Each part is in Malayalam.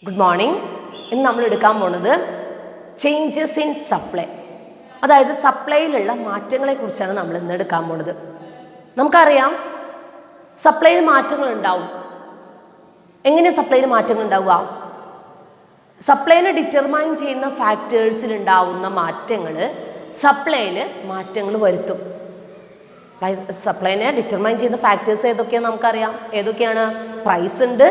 Good morning. ഇന്ന് നമ്മൾ എടുക്കാൻ പോകുന്നത് ചേഞ്ചസ് ഇൻ സപ്ലൈ, അതായത് സപ്ലൈയിലുള്ള മാറ്റങ്ങളെ കുറിച്ചാണ് നമ്മൾ ഇന്ന് എടുക്കാൻ പോകുന്നത്. നമുക്കറിയാം സപ്ലൈയിൽ മാറ്റങ്ങൾ ഉണ്ടാവും. എങ്ങനെ സപ്ലൈയിൽ മാറ്റങ്ങൾ ഉണ്ടാവുക? സപ്ലൈനെ ഡിറ്റർമൈൻ ചെയ്യുന്ന ഫാക്ടേഴ്സിൽ ഉണ്ടാവുന്ന മാറ്റങ്ങൾ സപ്ലൈയിൽ മാറ്റങ്ങൾ വരുത്തും. സപ്ലൈനെ ഡിറ്റർമൈൻ ചെയ്യുന്ന ഫാക്ടേഴ്സ് ഏതൊക്കെയാണ് നമുക്കറിയാം. ഏതൊക്കെയാണ്? പ്രൈസ് ഉണ്ട്,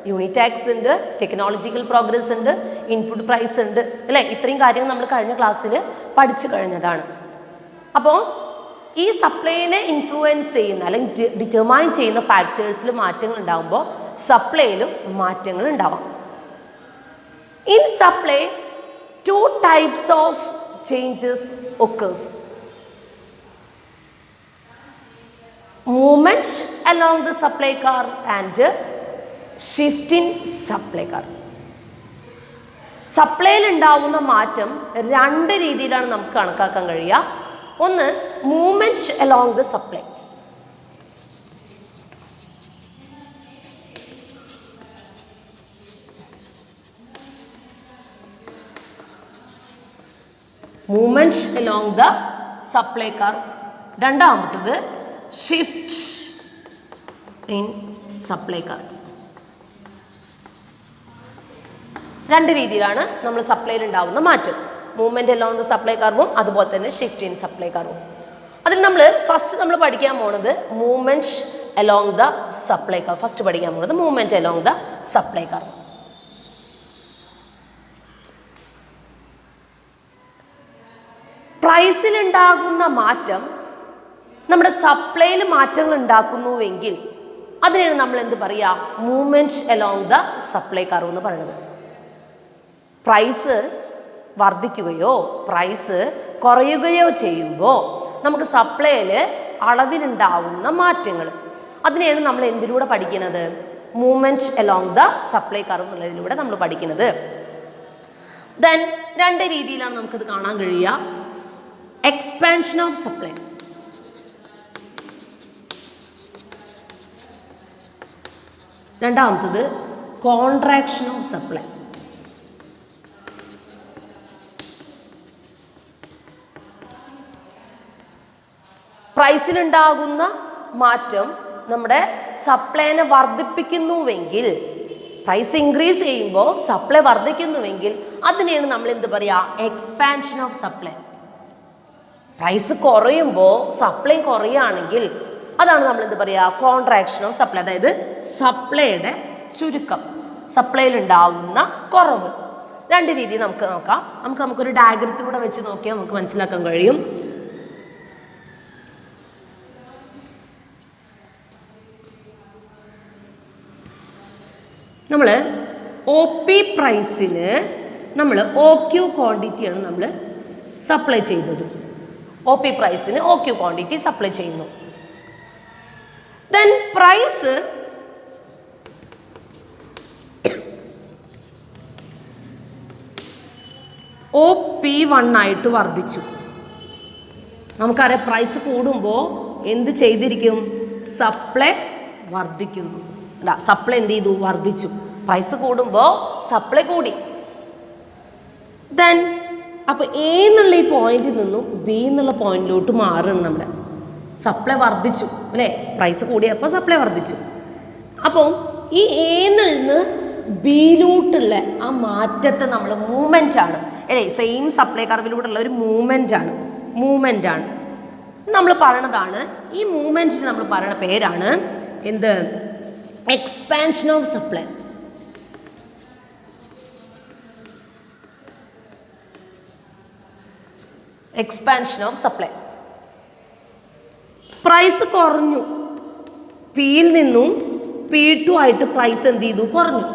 യൂണിറ്റ് ടാക്സ് ഉണ്ട്, ടെക്നോളജിക്കൽ പ്രോഗ്രസ് ഉണ്ട്, ഇൻപുട്ട് പ്രൈസ് ഉണ്ട്, അല്ലേ? ഇത്രയും കാര്യങ്ങൾ നമ്മൾ കഴിഞ്ഞ ക്ലാസ്സിൽ പഠിച്ചു കഴിഞ്ഞതാണ്. അപ്പോൾ ഈ സപ്ലൈനെ ഇൻഫ്ലുവൻസ് ചെയ്യുന്ന അല്ലെങ്കിൽ ഡിറ്റർമൈൻ ചെയ്യുന്ന ഫാക്ടേഴ്സിൽ മാറ്റങ്ങൾ ഉണ്ടാകുമ്പോൾ സപ്ലൈയിലും മാറ്റങ്ങൾ ഉണ്ടാവാം. In supply 2 types of changes occurs. Movement along the supply curve and shift in supply curve. സപ്ലൈയിൽ ഉണ്ടാവുന്ന മാറ്റം 2 രീതിയിലാണ് നമുക്ക് കണക്കാക്കാൻ കഴിയുക. ഒന്ന്, movement along the supply. Movement along the supply curve. രണ്ടാമത്തത് ഷിഫ്റ്റ് ഇൻ സപ്ലൈ കർവ്. 2 രീതിയിലാണ് നമ്മൾ സപ്ലൈയിൽ ഉണ്ടാവുന്ന മാറ്റം. മൂവ്മെന്റ് അലോങ് ദ സപ്ലൈ കർവും അതുപോലെ തന്നെ ഷിഫ്റ്റ് ഇൻ സപ്ലൈ കർവും. അതിൽ നമ്മൾ ഫസ്റ്റ് നമ്മൾ പഠിക്കാൻ പോകുന്നത് movement along the supply curve. First പഠിക്കാൻ പോകുന്നത് movement along the supply curve. പ്രൈസിലുണ്ടാകുന്ന മാറ്റം നമ്മുടെ സപ്ലൈയിൽ മാറ്റങ്ങൾ ഉണ്ടാക്കുന്നുവെങ്കിൽ അതിനാണ് നമ്മൾ എന്ത് പറയുക? Movement along the supply curve എന്ന് പറയുന്നത്. പ്രൈസ് വർദ്ധിക്കുകയോ പ്രൈസ് കുറയുകയോ ചെയ്യുമ്പോൾ നമുക്ക് സപ്ലൈയിൽ അളവിലുണ്ടാവുന്ന മാറ്റങ്ങൾ, അതിനെയാണ് നമ്മൾ എന്തിലൂടെ പഠിക്കുന്നത്? Movement along the supply curve എന്നുള്ളതിലൂടെ നമ്മൾ പഠിക്കുന്നത്. ദെൻ 2 രീതിയിലാണ് നമുക്കത് കാണാൻ കഴിയുക. Expansion of supply. രണ്ടാമത്തത് കോൺട്രാക്ഷൻ ഓഫ് സപ്ലൈ. പ്രൈസിലുണ്ടാകുന്ന മാറ്റം നമ്മുടെ സപ്ലൈനെ വർദ്ധിപ്പിക്കുന്നുവെങ്കിൽ, പ്രൈസ് ഇൻക്രീസ് ചെയ്യുമ്പോൾ സപ്ലൈ വർദ്ധിക്കുന്നുവെങ്കിൽ അതിനെയാണ് നമ്മൾ എന്ത് പറയുക? Expansion of supply. പ്രൈസ് കുറയുമ്പോൾ സപ്ലൈ കുറയുകയാണെങ്കിൽ അതാണ് നമ്മൾ എന്ത് പറയുക? Contraction of supply. അതായത് സപ്ലൈയുടെ ചുരുക്കം, സപ്ലൈയിൽ ഉണ്ടാകുന്ന കുറവ്. 2 രീതി നമുക്ക് നോക്കാം. നമുക്കൊരു ഡയഗ്രത്തിലൂടെ വെച്ച് നോക്കിയാൽ നമുക്ക് മനസ്സിലാക്കാൻ കഴിയും. നമ്മൾ ഒ പി പ്രൈസിന് നമ്മൾ ഒ ക്യു ക്വാണ്ടിറ്റിയാണ് നമ്മൾ സപ്ലൈ ചെയ്യുന്നത്. ഒ പി പ്രൈസിന് ഒ ക്യു ക്വാണ്ടിറ്റി സപ്ലൈ ചെയ്യുന്നു. ദെൻ പ്രൈസ് OP1 ആയിട്ട് വർദ്ധിച്ചു. നമുക്കറിയാം പ്രൈസ് കൂടുമ്പോൾ എന്ത് ചെയ്തിരിക്കും? സപ്ലൈ വർദ്ധിക്കുന്നു. അല്ല, സപ്ലൈ എന്ത് ചെയ്തു? വർദ്ധിച്ചു. പ്രൈസ് കൂടുമ്പോൾ സപ്ലൈ കൂടി. ദെൻ അപ്പോൾ എ എന്നുള്ള ഈ പോയിന്റിൽ നിന്നും ബി എന്നുള്ള പോയിന്റിലോട്ട് മാറുകയാണ്. നമ്മുടെ സപ്ലൈ വർദ്ധിച്ചു, അല്ലേ? പ്രൈസ് കൂടിയപ്പോൾ സപ്ലൈ വർദ്ധിച്ചു. അപ്പോൾ ഈ എയിൽ നിന്ന് ബിയിലോട്ടുള്ള ആ മാറ്റത്തെ നമ്മൾ മൂവ്മെൻ്റ് ആണ്, അല്ലേ? സെയിം സപ്ലൈ കർവിലൂടെയുള്ള ഒരു മൂവ്മെൻ്റ് ആണ് നമ്മൾ പറയണതാണ്. ഈ മൂവ്മെൻറ്റിന് നമ്മൾ പറയുന്ന പേരാണ് എന്ത്? Expansion of supply. Expansion of supply. Price കുറഞ്ഞു, പിയിൽ നിന്നും P2 ആയിട്ട് പ്രൈസ് എന്ത് ചെയ്തു? കുറഞ്ഞു.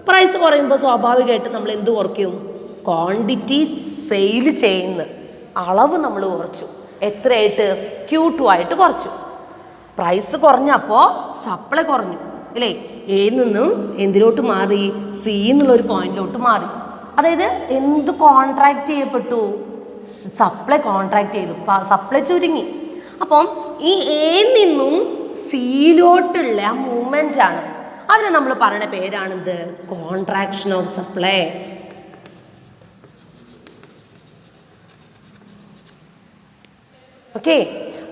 പ്രൈസ് കുറയുമ്പോൾ സ്വാഭാവികമായിട്ട് നമ്മൾ എന്ത് കുറയ്ക്കും? ക്വാണ്ടിറ്റി സെയിൽ ചെയ്യുന്ന അളവ് നമ്മൾ കുറച്ചു. എത്രയായിട്ട്? Q2 ആയിട്ട് കുറച്ചു. പ്രൈസ് കുറഞ്ഞപ്പോൾ സപ്ലൈ കുറഞ്ഞു, അല്ലേ? എയിൽ നിന്നും എന്തിലോട്ട് മാറി? സി എന്നുള്ളൊരു പോയിന്റിലോട്ട് മാറി. അതായത് എന്ത് കോൺട്രാക്ട് ചെയ്യപ്പെട്ടു? സപ്ലൈ കോൺട്രാക്ട് ചെയ്തു, സപ്ലൈ ചുരുങ്ങി. അപ്പം ഈ എയിൽ നിന്നും സിയിൽ ഉള്ളിലോട്ടുള്ള മൂവ്മെന്റ് ആണ്. അതിന് നമ്മൾ പറയുന്ന പേരാണിത് contraction of supply. Okay,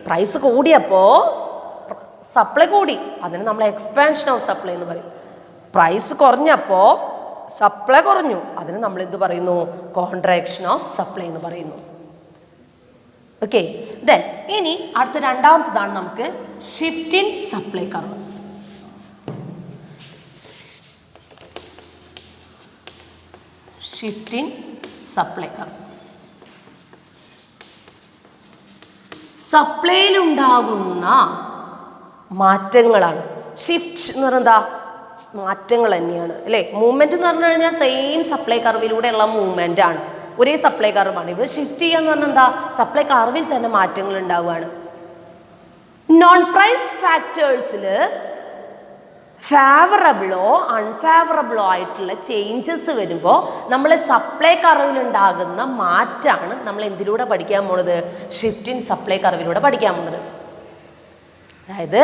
price കൂടിയപ്പോൾ സപ്ലൈ കൂടി, അതിന് നമ്മൾ എക്സ്പാൻഷൻ ഓഫ് സപ്ലൈ എന്ന് പറയും. പ്രൈസ് കുറഞ്ഞപ്പോൾ സപ്ലൈ കുറഞ്ഞു, അതിന് നമ്മൾ എന്ത് പറയുന്നു? കോൺട്രാക്ഷൻ ഓഫ് സപ്ലൈ എന്ന് പറയുന്നു. ഓക്കെ, ദെൻ ഇനി അടുത്ത രണ്ടാമത്തതാണ് നമുക്ക് shift in supply curve. Shift in supply curve. സപ്ലൈയിലുണ്ടാകുന്ന മാറ്റങ്ങളാണ്. ഷിഫ്റ്റ് എന്ന് പറഞ്ഞാൽ എന്താ? മാറ്റങ്ങൾ തന്നെയാണ് അല്ലേ? മൂവ്മെന്റ് എന്ന് പറഞ്ഞു കഴിഞ്ഞാൽ സെയിം സപ്ലൈ കർവിലൂടെയുള്ള മൂവ്മെന്റ് ആണ്, ഒരേ സപ്ലൈ കർവാണ്. ഇവിടെ ഷിഫ്റ്റ് ചെയ്യാന്ന് പറഞ്ഞാൽ എന്താ? സപ്ലൈ കർവിൽ തന്നെ മാറ്റങ്ങൾ ഉണ്ടാവുകയാണ്. നോൺ പ്രൈസ് ഫാക്ടേഴ്സിൽ ഫേവറബിളോ അൺഫേവറബിളോ ആയിട്ടുള്ള ചേഞ്ചസ് വരുമ്പോൾ നമ്മൾ സപ്ലൈ കർവിലുണ്ടാകുന്ന മാറ്റമാണ് നമ്മൾ എന്തിലൂടെ പഠിക്കാൻ പോണത്? ഷിഫ്റ്റ് ഇൻ സപ്ലൈ കർവിലൂടെ പഠിക്കാൻ പോണത്. അതായത്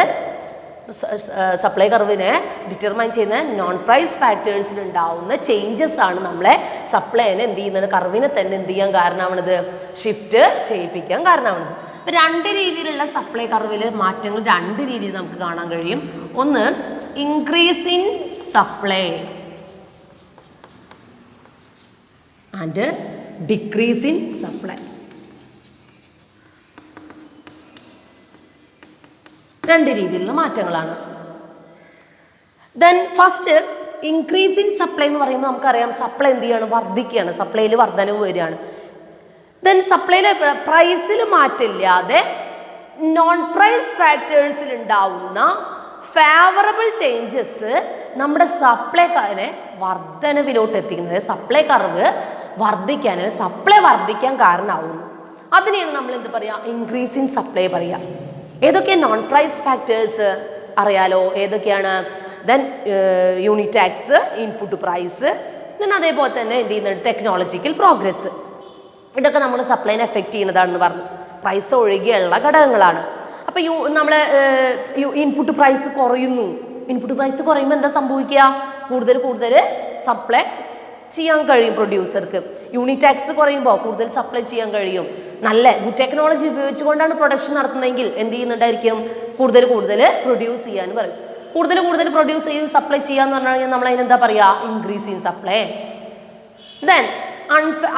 സപ്ലൈ കർവിനെ ഡിറ്റർമൈൻ ചെയ്യുന്ന നോൺ പ്രൈസ് ഫാക്ടേഴ്സിൽ ഉണ്ടാവുന്ന ചേഞ്ചസ് ആണ് നമ്മളെ സപ്ലൈനെ എന്ത് ചെയ്യുന്നത്? കർവിനെ തന്നെ എന്ത് ചെയ്യാൻ കാരണമാണത്? ഷിഫ്റ്റ് ചെയ്യിപ്പിക്കാൻ കാരണമാണത്. അപ്പം രണ്ട് രീതിയിലുള്ള സപ്ലൈ കർവിൽ മാറ്റങ്ങൾ രണ്ട് രീതിയിൽ നമുക്ക് കാണാൻ കഴിയും. ഒന്ന് increase in supply and decrease in supply. രണ്ട് രീതിയിലുള്ള മാറ്റങ്ങളാണ്. Then first increase in supply എന്ന് പറയുമ്പോൾ നമുക്കറിയാം സപ്ലൈ എന്ത് ചെയ്യാണ്? വർദ്ധിക്കുകയാണ്, സപ്ലൈയിൽ വർധനവ് വരികയാണ്. ദെൻ സപ്ലൈയിലെ പ്രൈസിൽ മാറ്റമില്ലാതെ നോൺ പ്രൈസ് ഫാക്ടേഴ്സിൽ ഉണ്ടാവുന്ന ഫേവറബിൾ ചേഞ്ചസ് നമ്മുടെ സപ്ലൈക്കാരെ വർധനവിലോട്ട് എത്തിക്കുന്നത്. സപ്ലൈ കർവ് വർദ്ധിക്കാൻ, സപ്ലൈ വർദ്ധിക്കാൻ കാരണമാവുന്നു. അതിനെയാണ് നമ്മൾ എന്ത് പറയുക? ഇൻക്രീസ് ഇൻ സപ്ലൈ പറയുക. ഏതൊക്കെയാണ് നോൺ പ്രൈസ് ഫാക്ടേഴ്സ് അറിയാലോ? ഏതൊക്കെയാണ്? Then unit tax, input price, then അതേപോലെ തന്നെ എന്ത് ചെയ്യുന്നുണ്ട്? Technological progress. ഇതൊക്കെ നമ്മൾ സപ്ലൈനെ എഫക്റ്റ് ചെയ്യുന്നതാണെന്ന് പറഞ്ഞു. പ്രൈസ് ഒഴികെയുള്ള ഘടകങ്ങളാണ്. അപ്പോൾ നമ്മൾ ഇൻപുട്ട് പ്രൈസ് കുറയുന്നു. ഇൻപുട്ട് പ്രൈസ് കുറയുമ്പോൾ എന്താ സംഭവിക്കുക? കൂടുതൽ സപ്ലൈ ചെയ്യാൻ കഴിയും പ്രൊഡ്യൂസർക്ക്. യൂണിറ്റ് ടാക്സ് കുറയുമ്പോൾ കൂടുതൽ സപ്ലൈ ചെയ്യാൻ കഴിയും. നല്ല ഗുഡ് ടെക്നോളജി ഉപയോഗിച്ചുകൊണ്ടാണ് പ്രൊഡക്ഷൻ നടത്തുന്നതെങ്കിൽ എന്ത് ചെയ്യുന്നുണ്ടായിരിക്കും? കൂടുതൽ പ്രൊഡ്യൂസ് ചെയ്യാൻ പറയും. കൂടുതൽ പ്രൊഡ്യൂസ് ചെയ്ത് സപ്ലൈ ചെയ്യാന്ന് പറഞ്ഞു കഴിഞ്ഞാൽ നമ്മൾ അതിനെന്താ പറയുക? Increase in supply. ദെൻ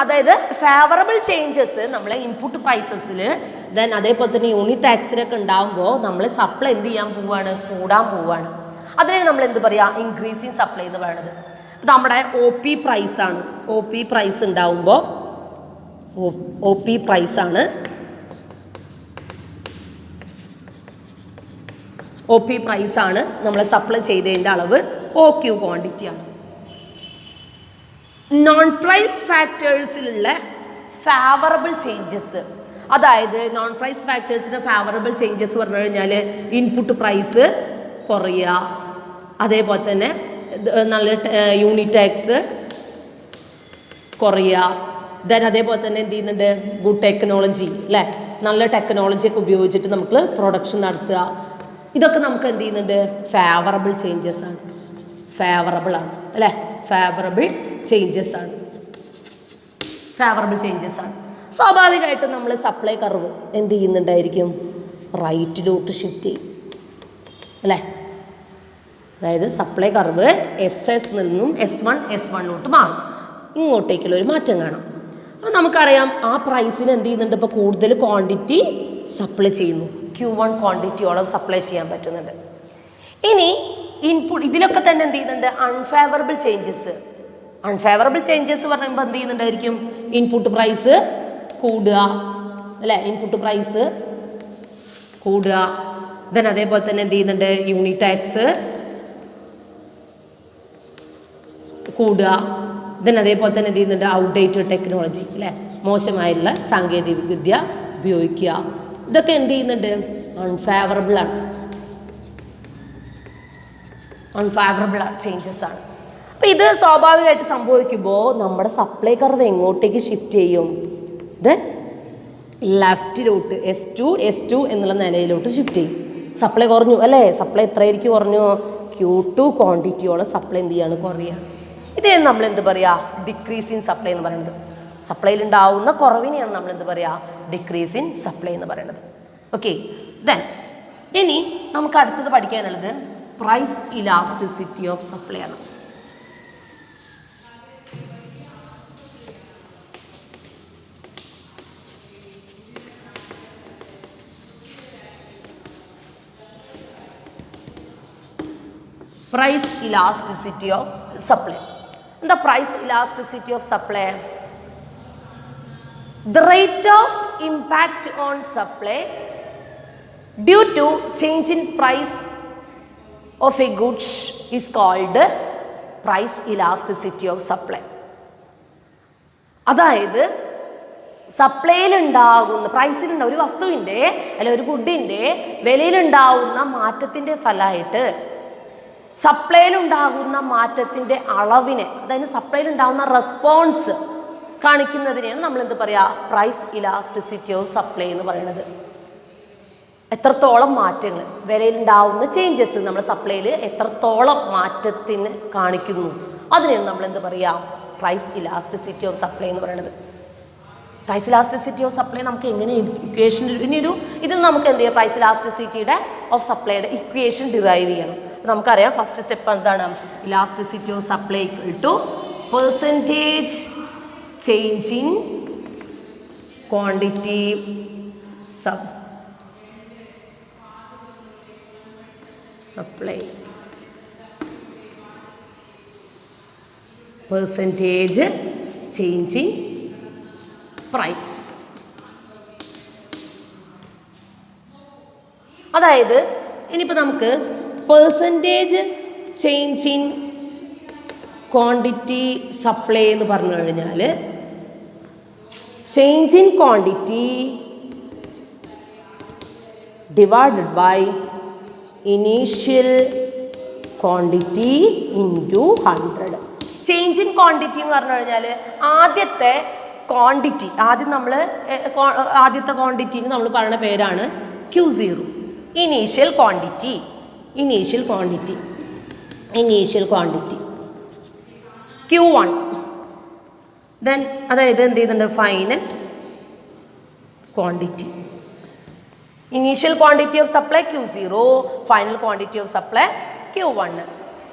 അതായത് ഫേവറബിൾ ചേഞ്ചസ് നമ്മളെ ഇൻപുട്ട് പ്രൈസസിൽ, ദെൻ അതേപോലെ തന്നെ യൂണിറ്റ് ടാക്സിലൊക്കെ ഉണ്ടാകുമ്പോൾ നമ്മൾ സപ്ലൈ എന്ത് ചെയ്യാൻ പോവുകയാണ്? കൂടാൻ പോവുകയാണ്. അതിനെ നമ്മൾ എന്ത് പറയുക? ഇൻക്രീസ് ഇൻ സപ്ലൈ എന്ന് പറയുന്നത്. നമ്മുടെ ഒ പി പ്രൈസാണ്. ഒ പി പ്രൈസ് ഉണ്ടാവുമ്പോൾ ഒ പി പ്രൈസാണ്. ഒ പി പ്രൈസാണ് നമ്മൾ സപ്ലൈ ചെയ്തതിൻ്റെ അളവ്. ഒ ക്യു ക്വാണ്ടിറ്റിയാണ്. നോൺ പ്രൈസ് ഫാക്ടേഴ്സിലുള്ള ഫേവറബിൾ ചേഞ്ചസ്, അതായത് നോൺ പ്രൈസ് ഫാക്ടേഴ്സിൻ്റെ ഫേവറബിൾ ചേഞ്ചസ് പറഞ്ഞു കഴിഞ്ഞാൽ ഇൻപുട്ട് പ്രൈസ് കുറയുക, അതേപോലെ തന്നെ നല്ല യൂണിറ്റ് ടാക്സ് കുറയുക, ദെൻ അതേപോലെ തന്നെ എന്ത് ചെയ്യുന്നുണ്ട്? ഗുഡ് ടെക്നോളജി അല്ലേ? നല്ല ടെക്നോളജി ഒക്കെ ഉപയോഗിച്ചിട്ട് നമുക്ക് പ്രൊഡക്ഷൻ നടത്തുക. ഇതൊക്കെ നമുക്ക് എന്ത് ചെയ്യുന്നുണ്ട്? ഫേവറബിൾ ചേഞ്ചസ് ആണ്. ഫേവറബിൾ ആണ് അല്ലേ? ഫേവറബിൾ ചേഞ്ചസ് ആണ്. ഫേവറബിൾ ചേഞ്ചസ് ആണ്. സ്വാഭാവികമായിട്ടും നമ്മൾ സപ്ലൈ കർവ് എന്ത് ചെയ്യുന്നുണ്ടായിരിക്കും? റൈറ്റിലോട്ട് ഷിഫ്റ്റ് ചെയ്യും അല്ലേ? അതായത് സപ്ലൈ കർവ് SS നിന്നും S1 S1 മാറും. ഇങ്ങോട്ടേക്കുള്ള ഒരു മാറ്റം കാണാം. അപ്പോൾ നമുക്കറിയാം ആ പ്രൈസിന് എന്ത് ചെയ്യുന്നുണ്ട്? ഇപ്പോൾ കൂടുതൽ ക്വാണ്ടിറ്റി സപ്ലൈ ചെയ്യുന്നു. Q1 ക്വാണ്ടിറ്റിയോളം സപ്ലൈ ചെയ്യാൻ പറ്റുന്നുണ്ട്. ഇനി ഇൻപുട്ട് ഇതിലൊക്കെ തന്നെ എന്ത് ചെയ്യുന്നുണ്ട്? അൺഫേവറബിൾ ചേഞ്ചസ് പറയുമ്പോൾ എന്ത് ചെയ്യുന്നുണ്ടായിരിക്കും? ഇൻപുട്ട് പ്രൈസ് കൂടുക അല്ലേ? ഇൻപുട്ട് പ്രൈസ് കൂടുക. ദെൻ അതേപോലെ തന്നെ എന്ത് ചെയ്യുന്നുണ്ട്? യൂണിറ്റ് ടാക്സ് കൂടുക. ദെൻ അതേപോലെ തന്നെ എന്ത് ചെയ്യുന്നുണ്ട്? ഔട്ട്ഡേറ്റഡ് ടെക്നോളജി അല്ലേ? മോശമായുള്ള സാങ്കേതിക വിദ്യ ഉപയോഗിക്കുക. ഇതൊക്കെ എന്ത് ചെയ്യുന്നുണ്ട്? അൺഫേവറബിൾ ചേഞ്ചസ് ആണ്. അപ്പം ഇത് സ്വാഭാവികമായിട്ട് സംഭവിക്കുമ്പോൾ നമ്മുടെ സപ്ലൈ കർവ് എങ്ങോട്ടേക്ക് ഷിഫ്റ്റ് ചെയ്യും? ദെൻ ലെഫ്റ്റിലോട്ട് S2 എന്നുള്ള നിലയിലോട്ട് ഷിഫ്റ്റ് ചെയ്യും. സപ്ലൈ കുറഞ്ഞു അല്ലേ? സപ്ലൈ എത്രയായിരിക്കും കുറഞ്ഞു? Q2 ക്വാണ്ടിറ്റിയോളം സപ്ലൈ എന്ത് ചെയ്യാണ്? കുറയാണ്. ഇതാണ് നമ്മൾ എന്ത് പറയുക? ഡിക്രീസ് ഇൻ സപ്ലൈ എന്ന് പറയുന്നത്. സപ്ലൈയിൽ ഉണ്ടാവുന്ന കുറവിനെയാണ് നമ്മൾ എന്ത് പറയുക? ഡിക്രീസ് ഇൻ സപ്ലൈ എന്ന് പറയുന്നത്. ഓക്കെ, ദെൻ ഇനി നമുക്ക് അടുത്തത് പഠിക്കാനുള്ളത് പ്രൈസ് ഇലാസ്റ്റിസിറ്റി ഓഫ് സപ്ലൈ ആണ്. Price elasticity of supply. The price elasticity of supply, the rate of impact on supply due to change in price of a goods is called price elasticity of supply. അതായത് സപ്ലൈയിലുണ്ടാകുന്ന പ്രൈസിലുണ്ടാകുന്ന ഒരു വസ്തുവിൻ്റെ അല്ലെങ്കിൽ ഒരു ഗുഡിൻ്റെ വിലയിലുണ്ടാകുന്ന മാറ്റത്തിൻ്റെ ഫലമായിട്ട് സപ്ലൈയിലുണ്ടാകുന്ന മാറ്റത്തിൻ്റെ അളവിനെ, അതായത് സപ്ലൈയിലുണ്ടാകുന്ന റെസ്പോൺസ് കാണിക്കുന്നതിനെയാണ് നമ്മൾ എന്ത് പറയുക? പ്രൈസ് ഇലാസ്റ്റിസിറ്റി ഓഫ് സപ്ലൈ എന്ന് പറയുന്നത്. എത്രത്തോളം മാറ്റങ്ങൾ, വിലയിലുണ്ടാവുന്ന ചേഞ്ചസ് നമ്മൾ സപ്ലൈയിൽ എത്രത്തോളം മാറ്റത്തിന് കാണിക്കുന്നു, അതിനെയാണ് നമ്മൾ എന്ത് പറയുക? പ്രൈസ് ഇലാസ്റ്റിസിറ്റി ഓഫ് സപ്ലൈ എന്ന് പറയുന്നത്. പ്രൈസ് ഇലാസ്റ്റിസിറ്റി ഓഫ് സപ്ലൈ നമുക്ക് എങ്ങനെ ഇക്വേഷൻ, ഇത് നമുക്ക് എന്ത് ചെയ്യാം? പ്രൈസ് ഇലാസ്റ്റിസിറ്റിയുടെ ഓഫ് സപ്ലൈയുടെ ഇക്വേഷൻ ഡിറൈവ് ചെയ്യണം. നമുക്കറിയാം ഫസ്റ്റ് സ്റ്റെപ്പ് എന്താണ്? Elasticity of supply equal to percentage change in quantity supply percentage change in price. അതായത് ഇനിയിപ്പോൾ നമുക്ക് percentage change in quantity supply എന്ന് പറഞ്ഞു കഴിഞ്ഞാൽ change in quantity divided by initial quantity into 100. Change in quantity എന്ന് പറഞ്ഞു കഴിഞ്ഞാൽ ആദ്യത്തെ ക്വാണ്ടിറ്റി, ആദ്യത്തെ ക്വാണ്ടിറ്റിന് നമ്മൾ പറയുന്ന പേരാണ് Q0. Initial quantity Q1. Then അതായത് എന്ത് ചെയ്യുന്നുണ്ട്? Final quantity. Initial quantity of supply Q0, final quantity of supply Q1.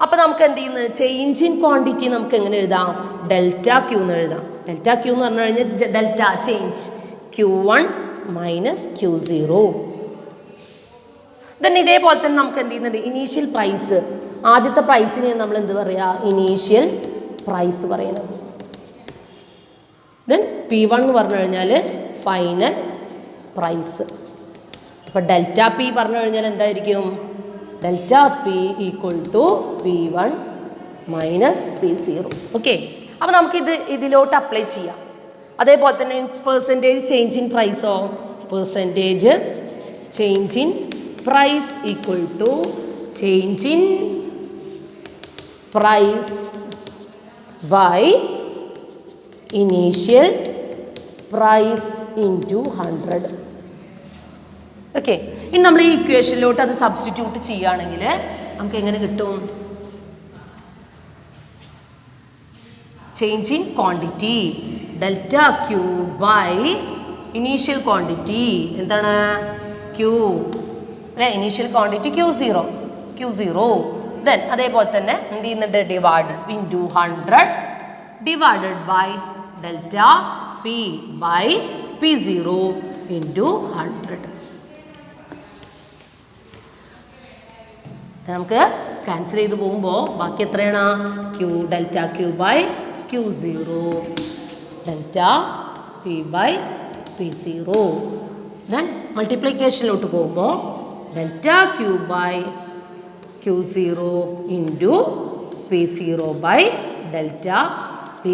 അപ്പോൾ നമുക്ക് എന്ത് ചെയ്യുന്നത്? ചേഞ്ച് ഇൻ ക്വാണ്ടിറ്റി നമുക്ക് എങ്ങനെ എഴുതാം? ഡെൽറ്റ Q എന്ന് എഴുതാം. ഡെൽറ്റ Q എന്ന് പറഞ്ഞു കഴിഞ്ഞാൽ delta change Q1 minus Q0. Then ഇതേപോലെ തന്നെ നമുക്ക് എന്ത് ചെയ്യുന്നുണ്ട്? ഇനീഷ്യൽ പ്രൈസ്, ആദ്യത്തെ പ്രൈസിനെ നമ്മൾ എന്ത് പറയുക? ഇനീഷ്യൽ പ്രൈസ് പറയുന്നത്. ദെൻ P1 എന്ന് പറഞ്ഞു കഴിഞ്ഞാൽ ഫൈനൽ പ്രൈസ്. അപ്പോൾ ഡെൽറ്റ P പറഞ്ഞു കഴിഞ്ഞാൽ എന്തായിരിക്കും? Delta P equal to P1 minus P0. Okay, അപ്പോൾ നമുക്കിത് ഇതിലോട്ട് അപ്ലൈ ചെയ്യാം. അതേപോലെ തന്നെ പെർസെൻറ്റേജ് ചേഞ്ച് ഇൻ പ്രൈസോ? Percentage change in price equal to change in price by initial price into 100. Okay, ഇനി നമ്മൾ ഈ ഇക്വേഷനിലോട്ട് അത് സബ്സ്റ്റിറ്റ്യൂട്ട് ചെയ്യുകയാണെങ്കിൽ നമുക്ക് എങ്ങനെ കിട്ടും? Change in quantity delta Q by initial quantity എന്താണ്? Q അല്ലേ? Initial quantity Q0. ദെൻ അതേപോലെ തന്നെ എന്ത് ചെയ്യുന്നുണ്ട്? Divide into 100 divided by delta P by P0 ഇൻറ്റു 100. നമുക്ക് ക്യാൻസൽ ചെയ്ത് പോകുമ്പോൾ ബാക്കി എത്രയാണ്? Delta Q by Q0 delta P by P0. Then മൾട്ടിപ്ലിക്കേഷനിലോട്ട് പോകുമ്പോൾ delta Q by Q0 into P0 by delta P.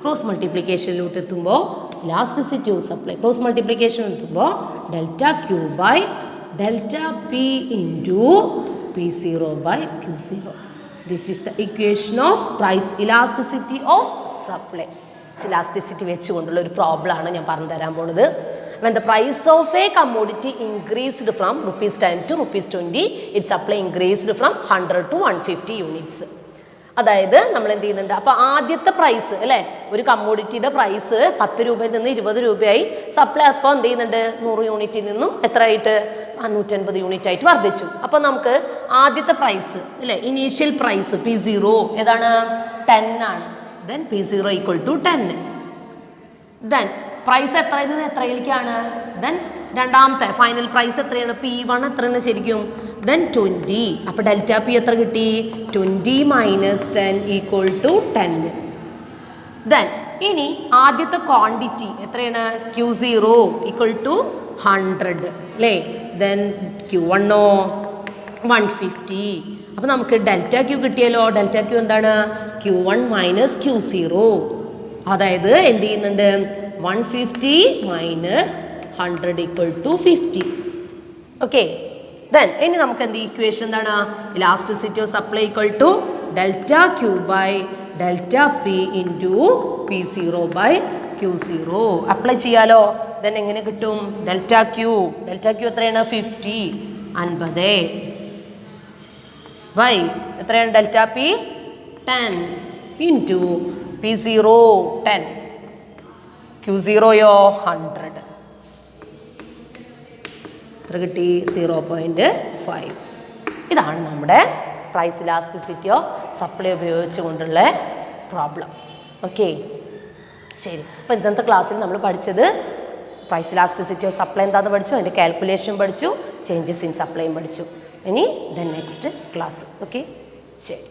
Cross മൾട്ടിപ്ലിക്കേഷനിലോട്ട് എത്തുമ്പോൾ elasticity of supply cross multiplication എത്തുമ്പോൾ delta Q by delta P into P0 by Q0. This is the equation of price elasticity of supply. Elasticity വെച്ചുകൊണ്ടുള്ള ഒരു പ്രോബ്ലം ആണ് ഞാൻ പറഞ്ഞു തരാൻ പോകുന്നത്. when the price of a commodity increased from rupees 10 to rupees 20, its supply increased from 100 to 150 units. അതായത് നമ്മൾ എന്ത് ചെയ്യുന്നുണ്ട്, അപ്പോൾ ആദ്യത്തെ പ്രൈസ് അല്ലേ, ഒരു കമ്മോഡിറ്റിയുടെ പ്രൈസ് 10 രൂപയിൽ നിന്ന് 20 രൂപയായി. സപ്ലൈ അപ്പോൾ എന്ത് ചെയ്യുന്നുണ്ട്, 100 യൂണിറ്റിൽ നിന്നും എത്രയായിട്ട് 150 യൂണിറ്റ് ആയിട്ട് വർദ്ധിച്ചു. അപ്പോൾ നമുക്ക് ആദ്യത്തെ പ്രൈസ് അല്ലേ, ഇനീഷ്യൽ പ്രൈസ് P0 ഏതാണ്, 10 ആണ്. Then P0 equal to 10. Then price എത്രയിൽ നിന്ന് എത്രയിലേക്കാണ്, ദെൻ രണ്ടാമത്തെ ഫൈനൽ പ്രൈസ് എത്രയാണ്, P1 എത്രയാണ് ശരിക്കും, ദെൻ 20. അപ്പോൾ ഡെൽറ്റ പി എത്ര കിട്ടി, 20 മൈനസ് 10 ഈക്വൽ ടു 10. ദെൻ ഇനി ആദ്യത്തെ ക്വാണ്ടിറ്റി എത്രയാണ്, Q0 ഈക്വൽ ടു 100 അല്ലേ. Then Q1 150. അപ്പോൾ നമുക്ക് ഡെൽറ്റ ക്യൂ കിട്ടിയല്ലോ. ഡെൽറ്റ ക്യൂ എന്താണ്, Q1 മൈനസ് Q0. അതായത് എന്ത് ചെയ്യുന്നുണ്ട്, 150 minus 100 equal to 50. Okay. Then ഇനി നമുക്ക് എന്ത് ഇക്വേഷൻ എന്താണ്, elasticity of supply equal to delta Q by delta P into P0 by Q0 apply ചെയ്യാലോ. ദെൻ എങ്ങനെ കിട്ടും, ഡെൽറ്റ ക്യൂ എത്രയാണ്, 50 50 ബൈ എത്രയാണ് ഡെൽറ്റ പി 10 ഇൻറ്റു P0 10, Q0യോ 100. എത്ര കിട്ടി, 0.5. ഇതാണ് നമ്മുടെ പ്രൈസ് ഇലാസ്റ്റിസിറ്റി ഓഫ് സപ്ലൈ ഉപയോഗിച്ചുകൊണ്ടുള്ള പ്രോബ്ലം. ഓക്കെ, ശരി. അപ്പോൾ ഇന്നത്തെ ക്ലാസ്സിൽ നമ്മൾ പഠിച്ചത് പ്രൈസ് ഇലാസ്റ്റിസിറ്റി ഓഫ് സപ്ലൈ എന്താണെന്ന് പഠിച്ചു, അതിൻ്റെ കാൽക്കുലേഷൻ പഠിച്ചു, ചേഞ്ചസ് ഇൻ സപ്ലൈയും പഠിച്ചു. ഇനി ദെൻ നെക്സ്റ്റ് ക്ലാസ്. ഓക്കെ, ശരി.